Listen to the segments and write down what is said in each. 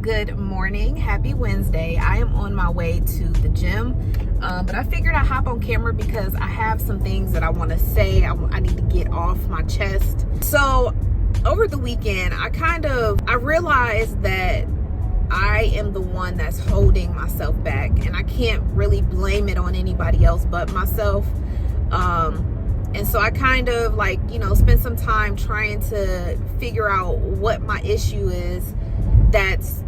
Good morning. Happy Wednesday. I am on my way to the gym, but I figured I'd hop on camera because I have some things that I want to say. I need to get off my chest. So over the weekend, I realized that I am the one that's holding myself back, and I can't really blame it on anybody else but myself. And so I spent some time trying to figure out what my issue is that's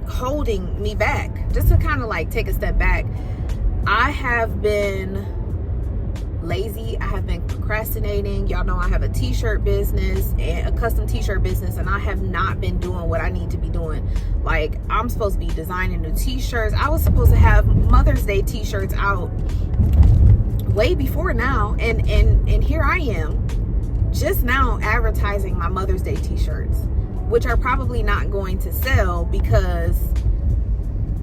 holding me back. Just to kind of take a step back, I have been lazy. I have been procrastinating. Y'all know I have a t-shirt business, and a custom t-shirt business, and I have not been doing what I need to be doing. I'm supposed to be designing new t-shirts. I was supposed to have Mother's Day t-shirts out way before now, and here I am just now advertising my Mother's Day t-shirts, which are probably not going to sell because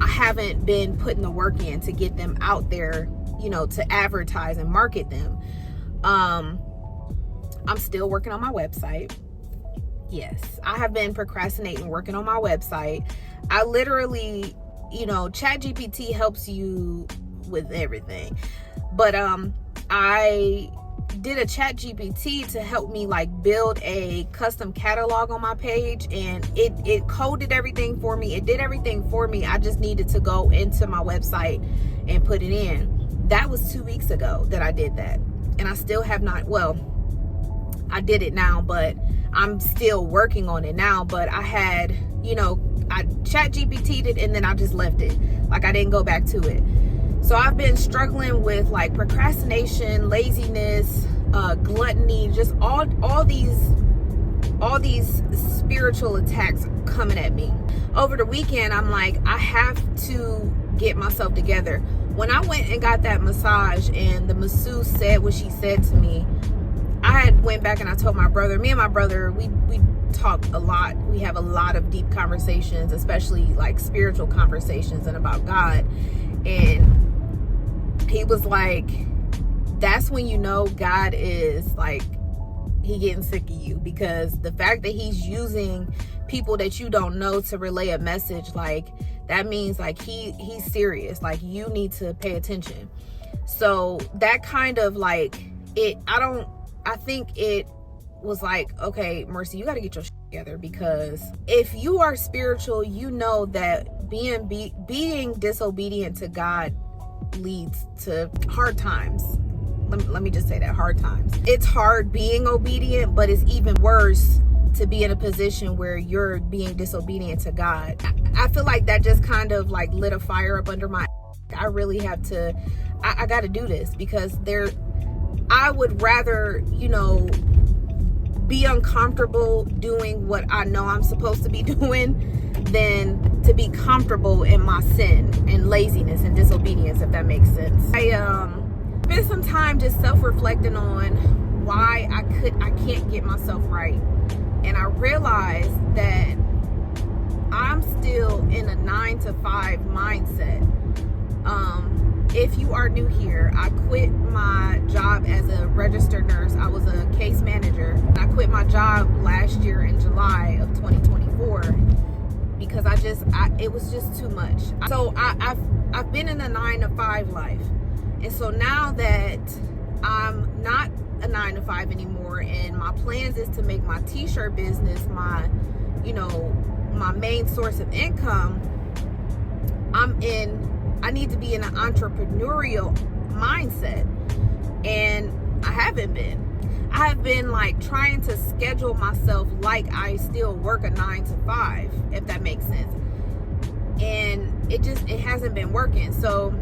I haven't been putting the work in to get them out there, to advertise and market them. I'm still working on my website. Yes, I have been procrastinating working on my website. I literally, ChatGPT helps you with everything. But I did a ChatGPT to help me build a custom catalog on my page, and it coded everything for me. It did everything for me. I just needed to go into my website and put it in. That was 2 weeks ago that I did that, and I still have not. Well, I did it now, but I'm still working on it now. But I had, I ChatGPT'd it, and then I just left it. I didn't go back to it. So I've been struggling with procrastination, laziness, gluttony, just all these spiritual attacks coming at me. Over the weekend, I'm I have to get myself together. When I went and got that massage and the masseuse said what she said to me, I had went back and I told my brother. Me and my brother, we talk a lot. We have a lot of deep conversations, especially spiritual conversations and about God. And he was like, that's when God is he getting sick of you, because the fact that he's using people that you don't know to relay a message, that means he's serious. You need to pay attention. So that kind of I think it was okay, Mercy, you got to get your shit together, because if you are spiritual, that being disobedient to God leads to hard times. Let me just say that, hard times. It's hard being obedient, but it's even worse to be in a position where you're being disobedient to God. I feel that just kind of lit a fire up under my. I really have to. I got to do this, because I would rather be uncomfortable doing what I know I'm supposed to be doing than to be comfortable in my sin and laziness and disobedience, if that makes sense. I spent some time just self-reflecting on why I can't get myself right. And I realized that I'm still in a 9-to-5 mindset. If you are new here, I quit my job as a registered nurse. I was a case manager. I quit my job last year in July of 2024 because it was just too much. So I've been in a 9-to-5 life. And so now that I'm not a 9-to-5 anymore, and my plans is to make my t-shirt business my main source of income, I need to be in an entrepreneurial mindset, and I haven't been. I have been trying to schedule myself I still work a 9-to-5, if that makes sense. And it hasn't been working. So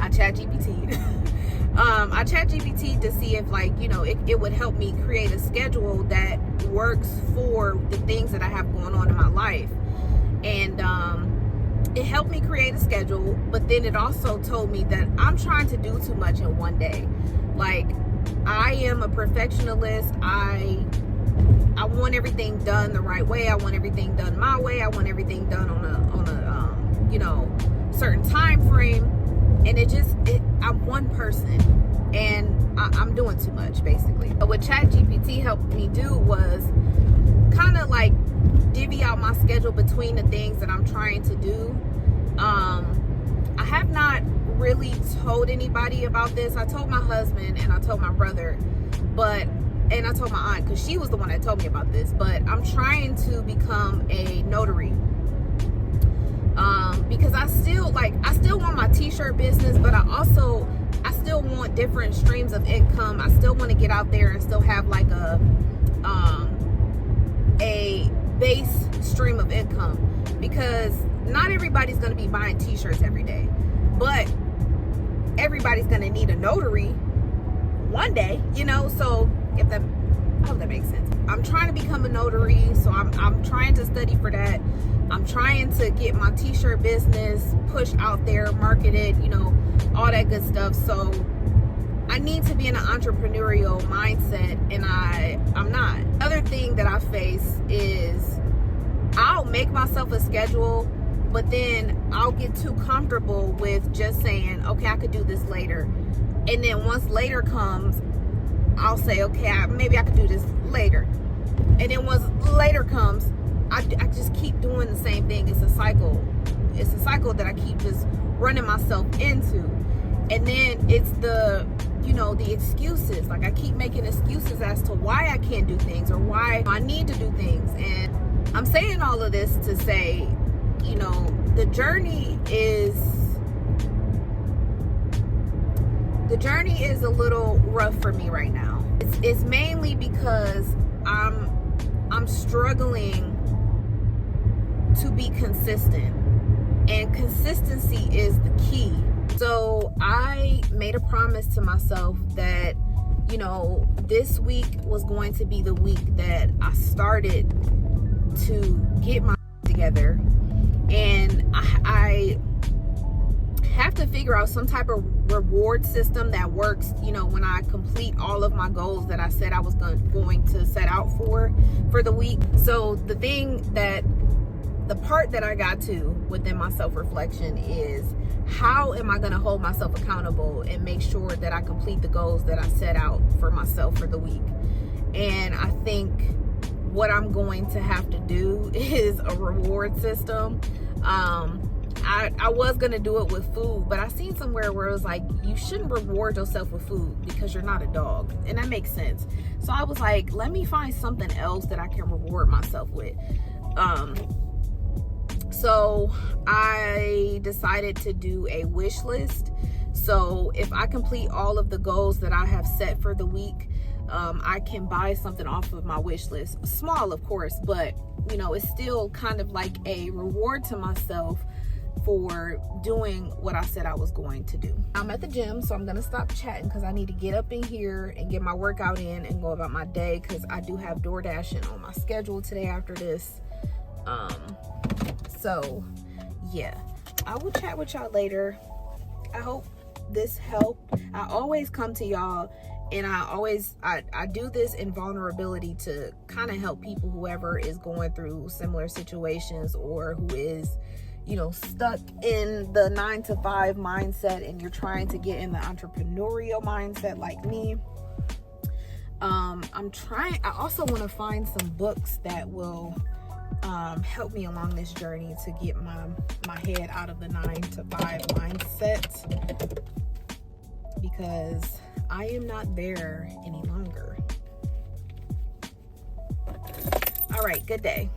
I ChatGPT'd. I ChatGPT'd to see if it would help me create a schedule that works for the things that I have going on in my life. And it helped me create a schedule, but then it also told me that I'm trying to do too much in one day. I am a perfectionist. I want everything done the right way. I want everything done my way. I want everything done on a certain time frame. And I'm one person, and I'm doing too much, basically. But what ChatGPT helped me do was kind of divvy out my schedule between the things that I'm trying to do. I have not really told anybody about this. I told my husband and I told my brother, and I told my aunt, because she was the one that told me about this, but I'm trying to become a notary. Because I still want my t-shirt business, but I still want different streams of income. I still want to get out there and still have like a base stream of income, because not everybody's going to be buying t-shirts every day, but everybody's going to need a notary one day, you know. So I hope that makes sense. I'm trying to become a notary, so I'm trying to study for that. I'm trying to get my t-shirt business pushed out there, marketed, you know, all that good stuff. So I need to be in an entrepreneurial mindset, and I'm not. Other thing that I face is I'll make myself a schedule, but then I'll get too comfortable with just saying, okay, I could do this later. And then once later comes, I'll say, okay, maybe I could do this later. And then once later comes, I just keep doing the same thing. It's a cycle. It's a cycle that I keep just running myself into. And then it's the excuses. Like, I keep making excuses as to why I can't do things or why I need to do things. And I'm saying all of this to say, you know, the journey is a little rough for me right now. It's mainly because I'm struggling to be consistent, and consistency is the key. So I made a promise to myself that, you know, this week was going to be the week that I started to get my together, and I have to figure out some type of reward system that works, you know, when I complete all of my goals that I said I was going to set out for the week. So the part that I got to within my self-reflection is, how am I going to hold myself accountable and make sure that I complete the goals that I set out for myself for the week? And I think what I'm going to have to do is a reward system. I was going to do it with food, but I seen somewhere where it was like, you shouldn't reward yourself with food because you're not a dog. And that makes sense. So I was like, let me find something else that I can reward myself with. So I decided to do a wish list. So if I complete all of the goals that I have set for the week, I can buy something off of my wish list. Small, of course, but you know, it's still kind of like a reward to myself for doing what I said I was going to do. I'm at the gym, so I'm gonna stop chatting because I need to get up in here and get my workout in and go about my day, because I do have DoorDashing on my schedule today after this. So yeah, I will chat with y'all later. I hope this helped. I always come to y'all, and I do this in vulnerability to kind of help people, whoever is going through similar situations or who is, you know, stuck in the 9-to-5 mindset and you're trying to get in the entrepreneurial mindset like me. I also want to find some books that will help me along this journey to get my head out of the 9-to-5 mindset, because I am not there any longer. All right, good day.